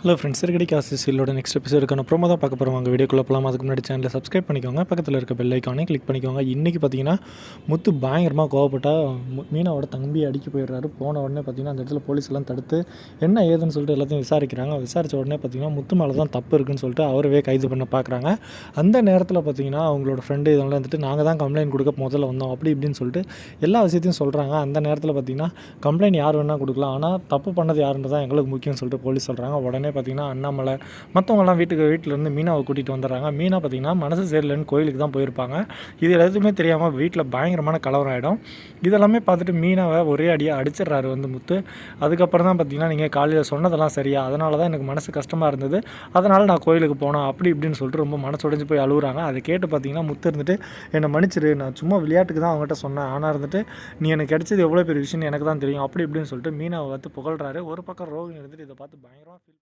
Hello friends, சிறுகடி காசிலோட next எபிசோடுக்கான promo தான் பார்க்க போகிறோம். உங்கள் வீடியோக்குள்ளே போகலாம். அதுக்கு முன்னாடி சேனலை சப்ஸ்கிரைப் பண்ணிக்கோங்க, பக்கத்தில் இருக்க பெல் ஐக்கானே கிளிக் பண்ணிக்கோங்க. இன்றைக்கி பார்த்தீங்கன்னா முத்து பயங்கரமாக கோவப்பட்டா மீனாவோட தம்பி அடிக்க போயிடுறாரு. போன உடனே பார்த்தீங்கன்னா அந்த இடத்துல போலீஸ் எல்லாம் தடுத்து என்ன ஏதுன்னு சொல்லிட்டு எல்லாத்தையும் விசாரிக்கிறாங்க. விசாரித்த உடனே பார்த்தீங்கன்னா முத்து மேலே தான் தப்பு இருக்குன்னு சொல்லிட்டு அவரவே கைது பண்ண பார்க்குறாங்க. அந்த நேரத்தில் பார்த்தீங்கன்னா அவங்களோட ஃப்ரெண்டு இதெல்லாம் வந்துட்டு நாங்கள் தான் கம்ப்ளைண்ட் கொடுக்க முதல்ல வந்தோம் அப்படி இப்படின்னு சொல்லிட்டு எல்லா விஷயத்தையும் சொல்கிறாங்க. அந்த நேரத்தில் பார்த்தீங்கன்னா கம்ப்ளைண்ட் யார் வேணால் கொடுக்கலாம், ஆனால் தப்பு பண்ணது யாருன்னு தான் எங்களுக்கு முக்கியம்னு சொல்லிட்டு போலீஸ் சொல்கிறாங்க. உடனே பார்த்திங்கன்னா அண்ணாமலை மற்றவங்கலாம் வீட்டிலேருந்து மீனாவை கூட்டிகிட்டு வந்துடுறாங்க. மீனா பார்த்திங்கன்னா மனசு சரியில்லைன்னு கோயிலுக்கு தான் போயிருப்பாங்க. இது எதுவுமே தெரியாமல் வீட்டில் பயங்கரமான கலவரம் ஆகிடும். இதெல்லாமே பார்த்துட்டு மீனாவை ஒரே அடியாக அடிச்சிடுறாரு முத்து. அதுக்கப்புறம் தான் பார்த்திங்கன்னா நீங்கள் காலையில் சொன்னதெல்லாம் சரியா, அதனால தான் எனக்கு மனசு கஷ்டமாக இருந்தது, அதனால் நான் கோயிலுக்கு போனேன் அப்படி இப்படின்னு சொல்லிட்டு ரொம்ப மனசு உடைஞ்சு போய் அழுகுறாங்க. அதை கேட்டு பார்த்திங்கன்னா முத்து இருந்துட்டு என்னை மன்னிச்சிரு, நான் சும்மா விளையாட்டுக்கு தான் அவங்ககிட்ட சொன்னேன், ஆனால் இருந்துட்டு நீ எனக்கு கிடைச்சது எவ்வளோ பெரிய விஷயம்னு எனக்கு தான் தெரியும் அப்படி இப்படின்னு சொல்லிட்டு மீனாவை புகழ்றாரு. ஒரு பக்கம் ரோகிணி இருந்துட்டு இதை பார்த்து பயங்கரமாக